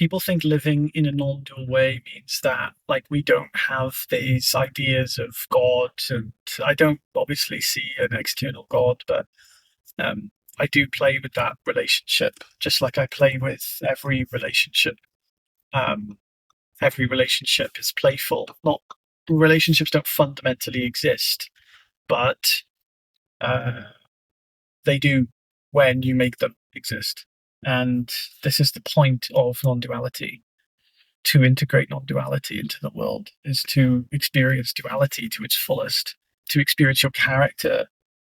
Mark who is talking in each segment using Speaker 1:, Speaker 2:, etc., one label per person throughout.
Speaker 1: people think living in a non-dual way means that like we don't have these ideas of God, and I don't obviously see an external God, but I do play with that relationship, just like I play with every relationship. Um, every relationship is playful. Not relationships don't fundamentally exist, but uh, they do when you make them exist. And this is the point of non-duality. To integrate non-duality into the world is to experience duality to its fullest, to experience your character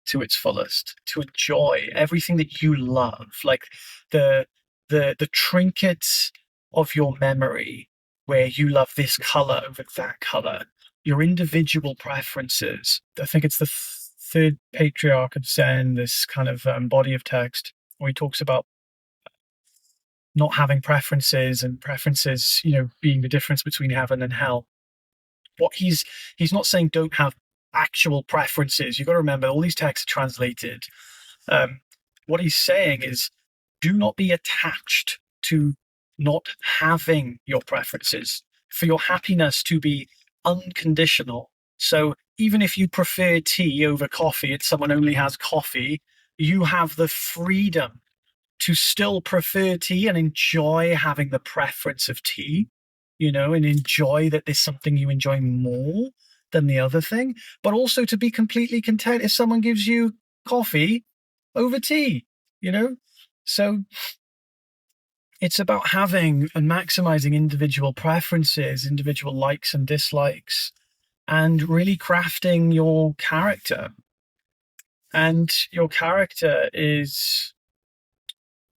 Speaker 1: to its fullest, to enjoy everything that you love, like the the trinkets of your memory, where you love this color over that color, your individual preferences. I think it's the third patriarch of Zen, this kind of body of text where he talks about not having preferences, and preferences, being the difference between heaven and hell. What he's not saying don't have actual preferences. You've got to remember all these texts are translated. Um, what he's saying is do not be attached to not having your preferences, for your happiness to be unconditional. So even if you prefer tea over coffee and someone only has coffee, you have the freedom to still prefer tea and enjoy having the preference of tea, and enjoy that there's something you enjoy more than the other thing, but also to be completely content if someone gives you coffee over tea, you know? So it's about having and maximizing individual preferences, individual likes and dislikes, and really crafting your character. And your character is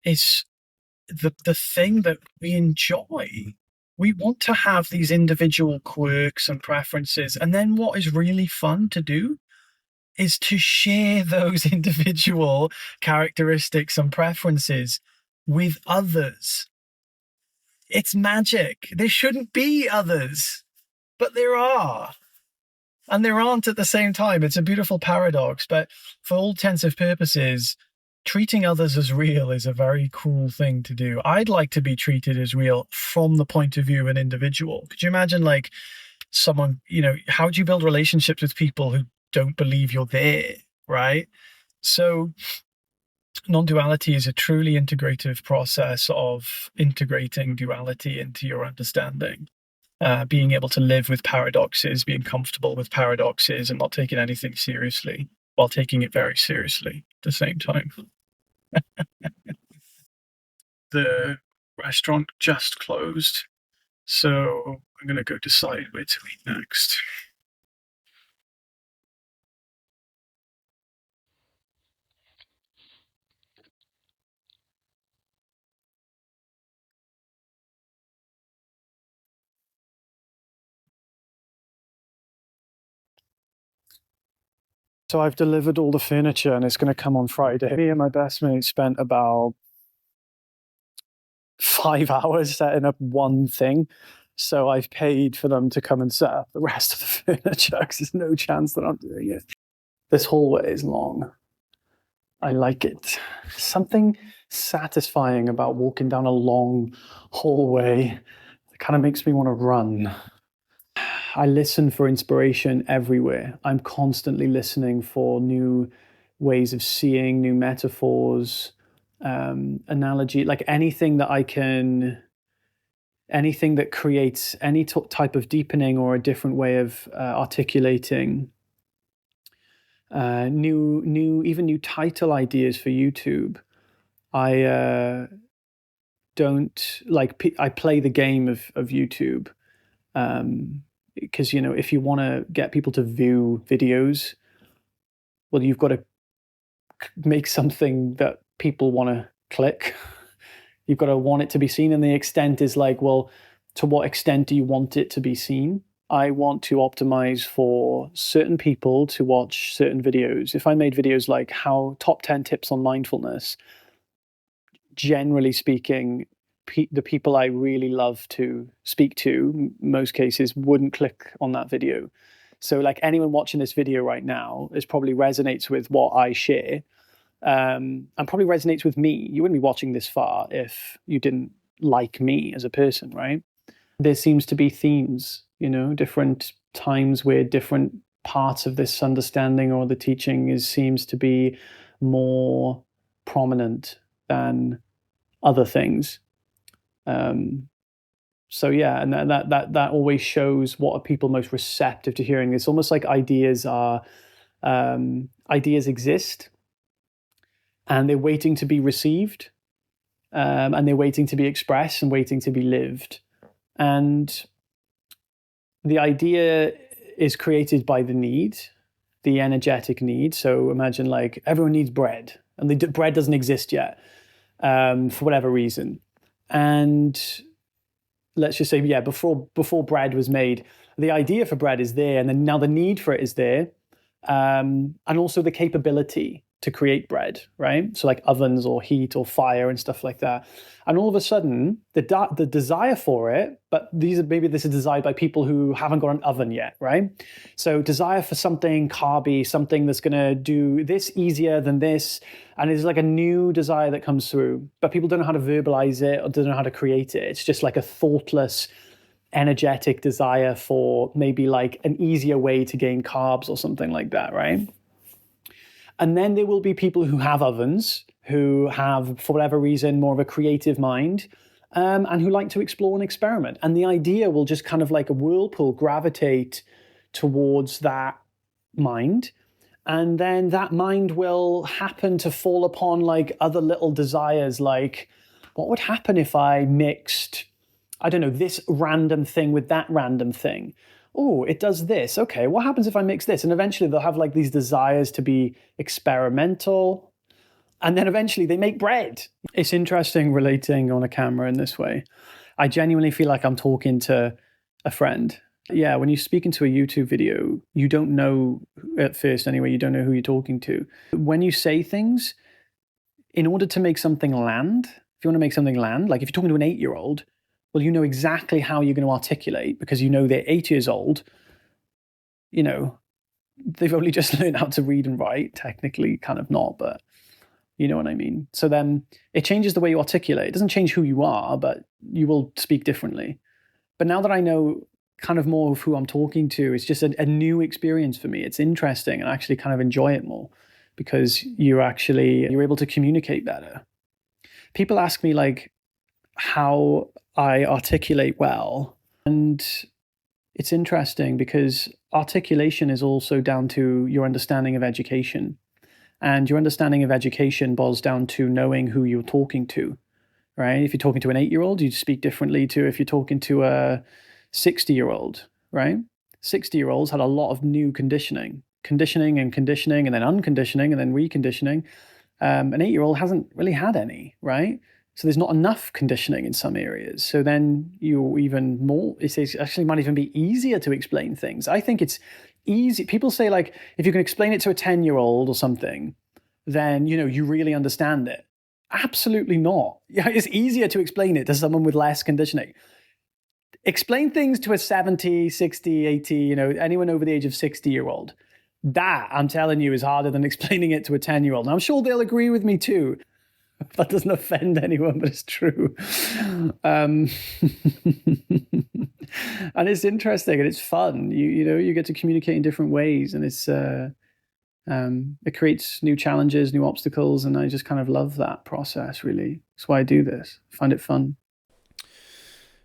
Speaker 1: the thing that we enjoy. We want to have these individual quirks and preferences. And then what is really fun to do is to share those individual characteristics and preferences with others. It's magic. There shouldn't be others, but there are. And there aren't at the same time. It's a beautiful paradox, but for all intents and purposes, treating others as real is a very cool thing to do. I'd like to be treated as real from the point of view of an individual. Could you imagine, like, someone, how do you build relationships with people who don't believe you're there, right? So non-duality is a truly integrative process of integrating duality into your understanding. Being able to live with paradoxes, being comfortable with paradoxes, and not taking anything seriously while taking it very seriously at the same time. The restaurant just closed, so I'm going to go decide where to eat next. So I've delivered all the furniture and it's going to come on Friday. Me and my best mate spent about 5 hours setting up one thing. So I've paid for them to come and set up the rest of the furniture because there's no chance that I'm doing it. This hallway is long. I like it. Something satisfying about walking down a long hallway. It kind of makes me want to run. I listen for inspiration everywhere. I'm constantly listening for new ways of seeing, new metaphors, analogy, like anything that creates any type of deepening or a different way of articulating new title ideas for YouTube. I don't like. I play the game of YouTube. Because if you want to get people to view videos, well, you've got to make something that people want to click. You've got to want it to be seen, and the extent is like, well, to what extent do you want it to be seen? I want to optimize for certain people to watch certain videos. If I made videos like how top 10 tips on mindfulness, generally speaking, the people I really love to speak to, most cases, wouldn't click on that video. So like anyone watching this video right now is probably resonates with what I share, and probably resonates with me. You wouldn't be watching this far if you didn't like me as a person, right? There seems to be themes, different times where different parts of this understanding or the teaching seems to be more prominent than other things. So yeah, and that always shows what are people most receptive to hearing. It's almost like ideas exist, and they're waiting to be received, and they're waiting to be expressed and waiting to be lived. And the idea is created by the need, the energetic need. So imagine like everyone needs bread, and the bread doesn't exist yet, for whatever reason. And let's just say, yeah, before bread was made, the idea for bread is there, and then now the need for it is there, and also the capability to create bread, right? So like ovens or heat or fire and stuff like that. And all of a sudden, the desire for it, but maybe this is desired by people who haven't got an oven yet, right? So desire for something carby, something that's going to do this easier than this, and it's like a new desire that comes through, but people don't know how to verbalize it or don't know how to create it. It's just like a thoughtless, energetic desire for maybe like an easier way to gain carbs or something like that, right? And then there will be people who have ovens, who have, for whatever reason, more of a creative mind, and who like to explore and experiment. And the idea will just kind of like a whirlpool gravitate towards that mind. And then that mind will happen to fall upon like other little desires, like what would happen if I mixed, I don't know, this random thing with that random thing? Oh, it does this. Okay, what happens if I mix this? And eventually they'll have like these desires to be experimental. And then eventually they make bread. It's interesting relating on a camera in this way. I genuinely feel like I'm talking to a friend. Yeah, when you speak into a YouTube video, you don't know at first anyway, you don't know who you're talking to. When you say things, in order to make something land, if you want to make something land, like if you're talking to an 8-year-old, well, you know exactly how you're going to articulate because you know they're 8 years old. They've only just learned how to read and write, technically, kind of not, but you know what I mean? So then it changes the way you articulate. It doesn't change who you are, but you will speak differently. But now that I know kind of more of who I'm talking to, it's just a new experience for me. It's interesting, and I actually kind of enjoy it more because you're able to communicate better. People ask me like how I articulate well, and it's interesting because articulation is also down to your understanding of education. And your understanding of education boils down to knowing who you're talking to, right? If you're talking to an 8-year-old, you speak differently to if you're talking to a 60-year-old, right? 60-year-olds had a lot of new conditioning and then unconditioning and then reconditioning. An 8-year-old hasn't really had any, right? So there's not enough conditioning in some areas. So then it actually might even be easier to explain things. I think it's easy. People say like, if you can explain it to a 10-year-old or something, then, you really understand it. Absolutely not. Yeah, it's easier to explain it to someone with less conditioning. Explain things to a 70, 60, 80, anyone over the age of 60-year-old. That, I'm telling you, is harder than explaining it to a 10-year-old. And I'm sure they'll agree with me too. That doesn't offend anyone, but it's true. And it's interesting and it's fun. You get to communicate in different ways, and it creates new challenges, new obstacles, and I just kind of love that process, really. That's why I do this. I find it fun.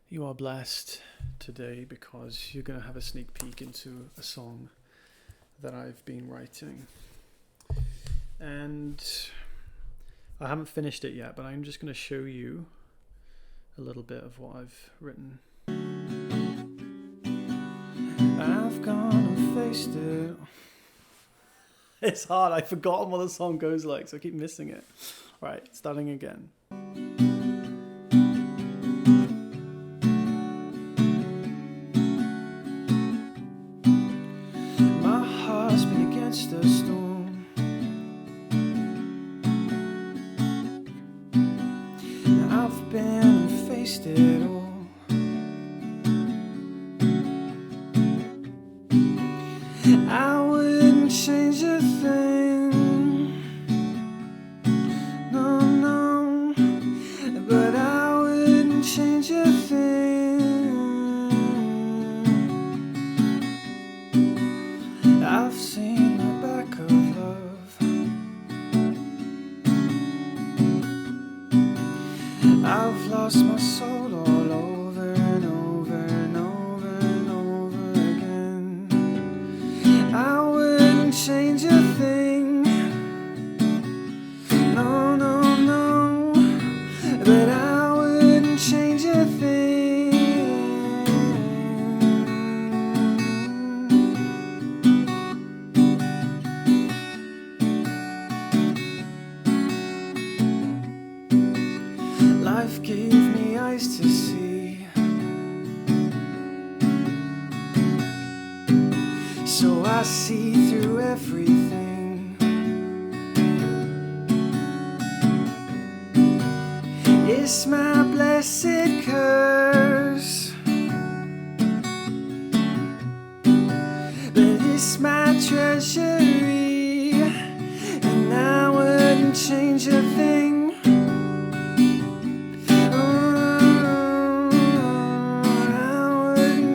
Speaker 1: You are blessed today because you're going to have a sneak peek into a song that I've been writing. And I haven't finished it yet, but I'm just going to show you a little bit of what I've written. I've gone and faced it. It's hard. I've forgotten what the song goes like, so I keep missing it. Right, starting again. My heart's been against the storm. I've been and faced it all. I wouldn't change a thing. No, no.
Speaker 2: I've seen the back of love. I've lost my soul all over and over and over and over again. I wouldn't change a thing. No, no, no. But I wouldn't change a thing. Life gave me eyes to see, so I see through everything. It's my blessed curse, but it's my treasury, and I wouldn't change a thing.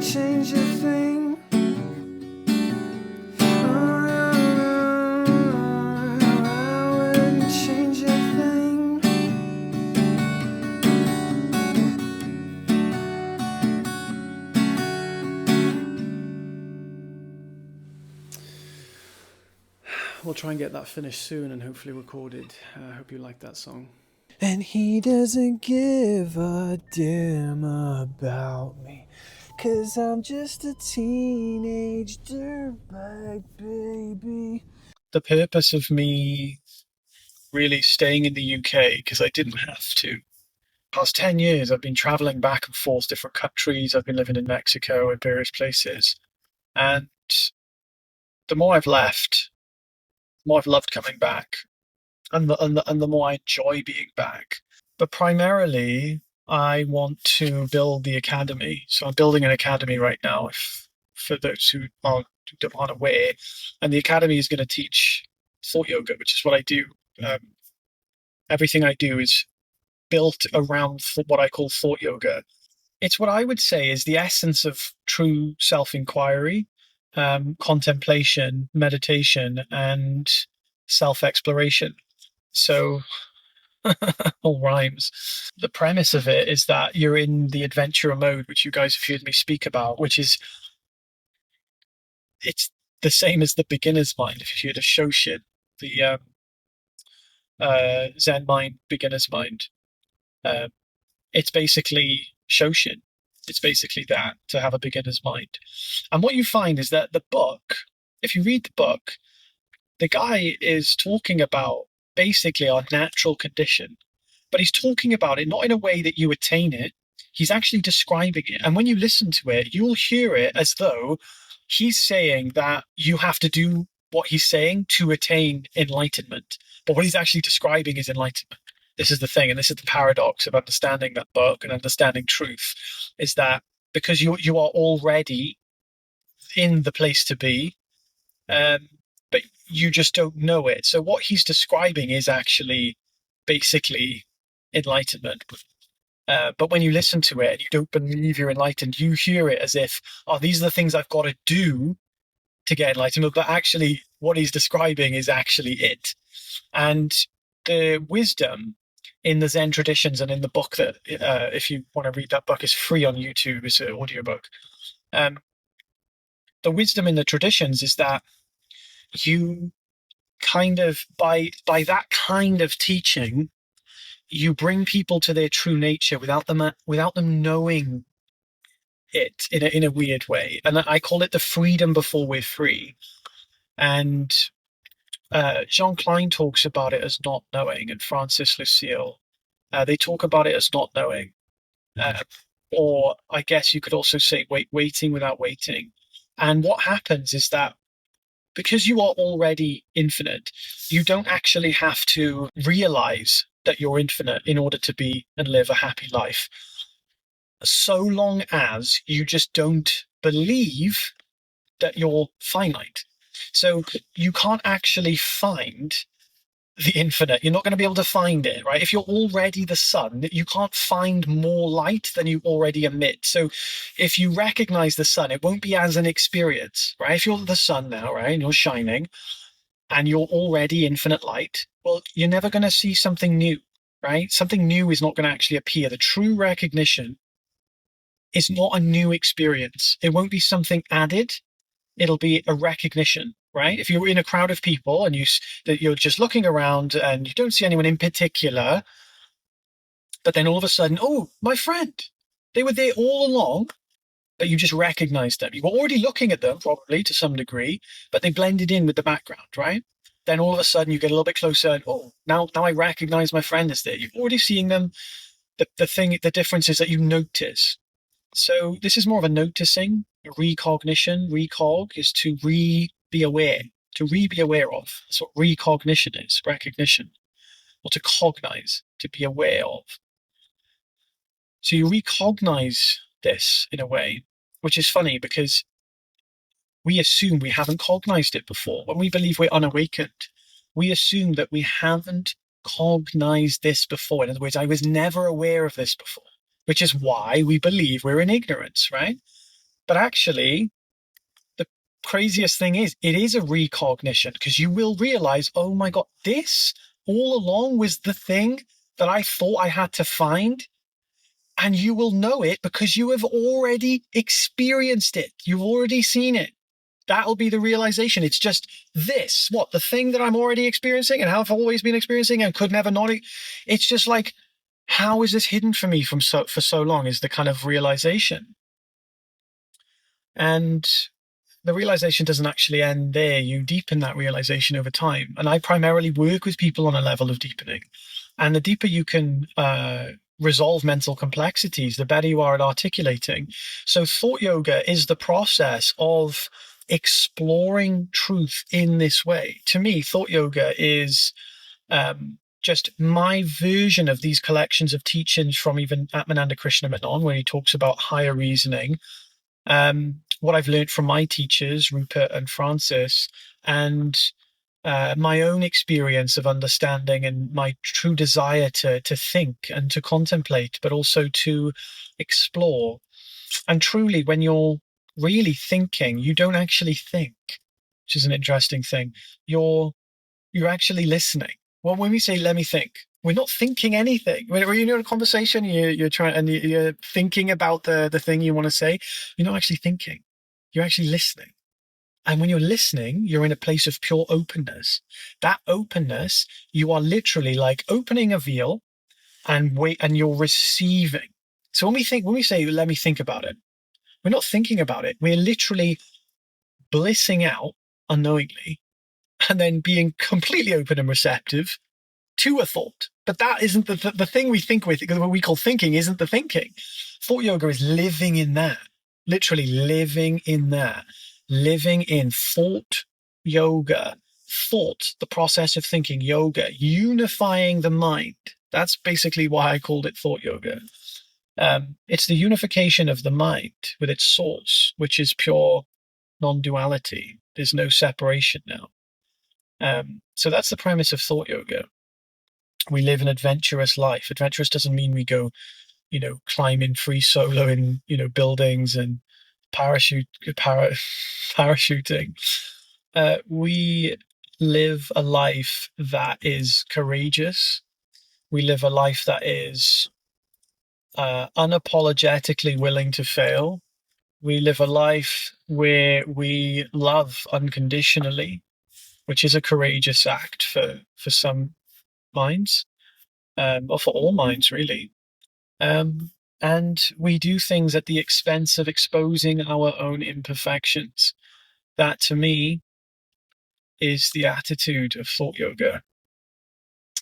Speaker 2: Change a thing. I wouldn't change a thing. We'll try and get that finished soon and hopefully recorded. I hope you like that song. And he doesn't give a damn about me, 'cause I'm just a teenage dirtbag baby.
Speaker 1: The purpose of me really staying in the UK, because I didn't have to. Past 10 years, I've been traveling back and forth different countries. I've been living in Mexico and various places. And the more I've left, the more I've loved coming back. And the more I enjoy being back. But primarily, I want to build the academy. So I'm building an academy right now, for those who aren't aware. And the academy is going to teach thought yoga, which is what I do. Everything I do is built around what I call thought yoga. It's what I would say is the essence of true self-inquiry, contemplation, meditation, and self-exploration. So, all rhymes. The premise of it is that you're in the adventurer mode, which you guys have heard me speak about, which is, it's the same as the beginner's mind. If you heard of Shoshin, the Zen mind, beginner's mind, uh, it's basically Shoshin. It's basically that, to have a beginner's mind. And what you find is that the book, if you read the book, the guy is talking about basically our natural condition, but he's talking about it not in a way that you attain it. He's actually describing it. And when you listen to it, you'll hear it as though he's saying that you have to do what he's saying to attain enlightenment. But what he's actually describing is enlightenment. This is the thing, and this is the paradox of understanding that book and understanding truth, is that because you are already in the place to be, but you just don't know it. So what he's describing is actually basically enlightenment. But when you listen to it and you don't believe you're enlightened, you hear it as if, oh, these are the things I've got to do to get enlightenment. But actually, what he's describing is actually it. And the wisdom in the Zen traditions and in the book that, if you want to read that book, is free on YouTube. It's an audiobook. The wisdom in the traditions is that you kind of, by that kind of teaching, you bring people to their true nature without them knowing it in a weird way. And I call it the freedom before we're free. And Jean Klein talks about it as not knowing, and Francis Lucille, they talk about it as not knowing. Or I guess you could also say waiting without waiting. And what happens is that because you are already infinite, you don't actually have to realize that you're infinite in order to be and live a happy life. So long as you just don't believe that you're finite. So you can't actually find the infinite. You're not going to be able to find it, right? If you're already the sun, you can't find more light than you already emit. So if you recognize the sun, it won't be as an experience, right? If you're the sun now, right, and you're shining and you're already infinite light, well, you're never going to see something new, right? Something new is not going to actually appear. The true recognition is not a new experience. It won't be something added. It'll be a recognition, right? If you're in a crowd of people and that you're just looking around and you don't see anyone in particular, but then all of a sudden, oh, my friend, they were there all along, but you just recognized them. You were already looking at them probably to some degree, but they blended in with the background, right? Then all of a sudden you get a little bit closer and, oh, now I recognize my friend is there. You're already seeing them. The difference is that you notice. So this is more of a noticing, a recognition. Recog is to be aware, to be aware of. That's what recognition is, recognition, or to cognize, to be aware of. So you recognize this in a way, which is funny because we assume we haven't cognized it before. When we believe we're unawakened, we assume that we haven't cognized this before. In other words, I was never aware of this before, which is why we believe we're in ignorance, right? But actually, the craziest thing is, it is a recognition because you will realize, oh my God, this all along was the thing that I thought I had to find. And you will know it because you have already experienced it. You've already seen it. That'll be the realization. It's just this, what, the thing that I'm already experiencing and how I've always been experiencing and could never not. It's just like, how is this hidden for me for so long is the kind of realization. And the realization doesn't actually end there. You deepen that realization over time. And I primarily work with people on a level of deepening. And the deeper you can resolve mental complexities, the better you are at articulating. So thought yoga is the process of exploring truth in this way. To me, thought yoga is just my version of these collections of teachings from even Atmananda Krishnamurti, where he talks about higher reasoning. What I've learned from my teachers, Rupert and Francis, and my own experience of understanding and my true desire to think and to contemplate, but also to explore. And truly, when you're really thinking, you don't actually think, which is an interesting thing. You're actually listening. Well, when we say "let me think," we're not thinking anything. When you're in a conversation, you're trying and you're thinking about the thing you want to say. You're not actually thinking. You're actually listening. And when you're listening, you're in a place of pure openness. That openness, you are literally like opening a veil and you're receiving. So when we say, let me think about it, we're not thinking about it. We're literally blissing out unknowingly and then being completely open and receptive to a thought. But that isn't the thing we think with, because what we call thinking isn't the thinking. Thought yoga is living in that, literally living in that, living in thought yoga, thought, the process of thinking, yoga, unifying the mind. That's basically why I called it thought yoga. It's the unification of the mind with its source, which is pure non-duality. There's no separation now. So that's the premise of thought yoga. We live an adventurous life. Adventurous doesn't mean we go, climbing free solo in, buildings and parachuting. We live a life that is courageous. We live a life that is unapologetically willing to fail. We live a life where we love unconditionally, which is a courageous act for some minds, or for all minds, really. And we do things at the expense of exposing our own imperfections. That, to me, is the attitude of thought yoga.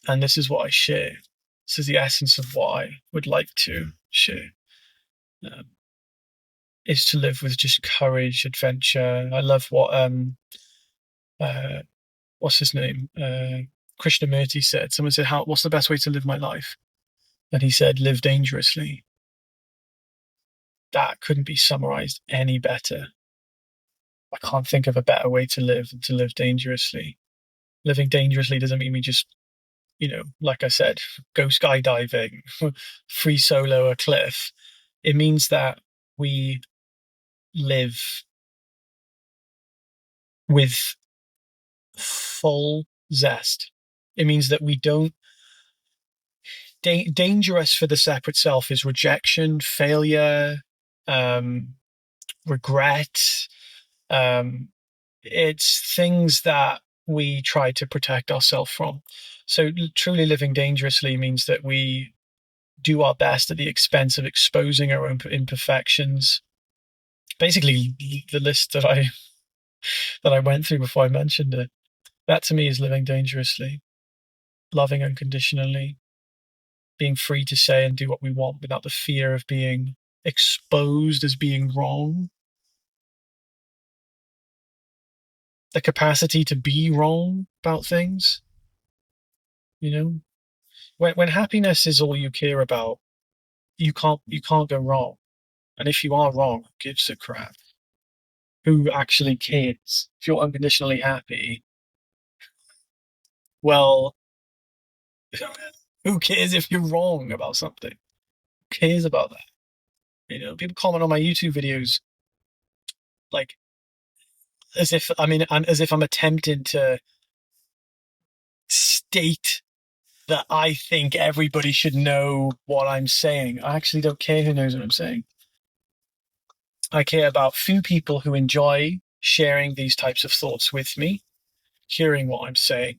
Speaker 1: And this is what I share. This is the essence of what I would like to share. Is to live with just courage, adventure. I love what what's his name? Krishnamurti said. Someone said, what's the best way to live my life? And he said, live dangerously. That couldn't be summarized any better. I can't think of a better way to live than to live dangerously. Living dangerously doesn't mean we just like I said, go skydiving, free solo a cliff. It means that we live with full zest. It means that we don't. Dangerous for the separate self is rejection, failure, um, regret. Um, it's things that we try to protect ourselves from. So truly living dangerously means that we do our best at the expense of exposing our own imperfections. Basically, the list that I went through before I mentioned it, that to me is living dangerously, loving unconditionally, being free to say and do what we want without the fear of being exposed as being wrong, the capacity to be wrong about things. When happiness is all you care about, you can't go wrong. And if you are wrong, who gives a crap? Who actually cares? If you're unconditionally happy, well, who cares if you're wrong about something? Who cares about that? People comment on my YouTube videos like as if I'm attempting to state that I think everybody should know what I'm saying. I actually don't care who knows what I'm saying. I care about few people who enjoy sharing these types of thoughts with me, hearing what I'm saying,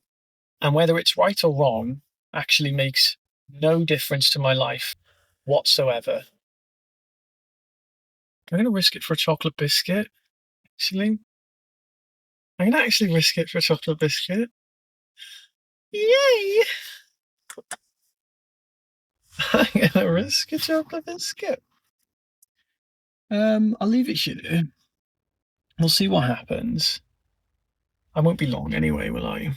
Speaker 1: and whether it's right or wrong actually makes no difference to my life whatsoever. I'm going to risk it for a chocolate biscuit, actually. I'm going to actually risk it for a chocolate biscuit. Yay! I'm going to risk a chocolate biscuit. I'll leave it here. We'll see what happens. I won't be long anyway, will I?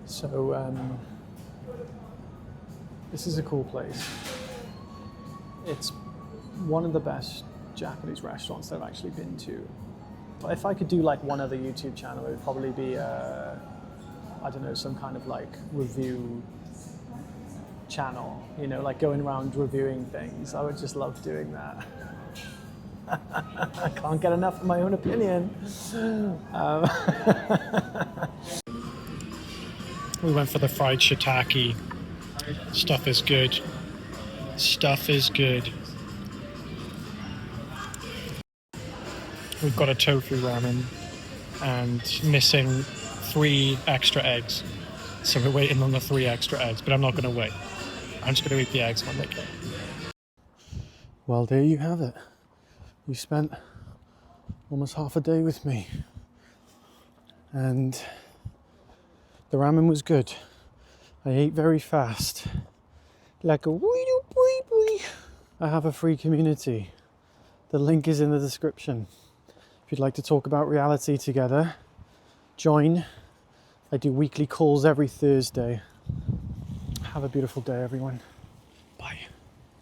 Speaker 2: So, this is a cool place. It's one of the best Japanese restaurants that I've actually been to. But if I could do like one other YouTube channel, it would probably be, I don't know, some kind of like review channel, like going around reviewing things. I would just love doing that. I can't get enough of my own opinion.
Speaker 1: We went for the fried shiitake. Stuff is good. Stuff is good. We've got a tofu ramen and missing 3 extra eggs. So we're waiting on the 3 extra eggs, but I'm not going to wait. I'm just going to eat the eggs when they come.
Speaker 2: Well, there you have it. You spent almost half a day with me. And the ramen was good. I ate very fast. Like a wee wee wee. I have a free community. The link is in the description. If you'd like to talk about reality together, join. I do weekly calls every Thursday. Have a beautiful day, everyone.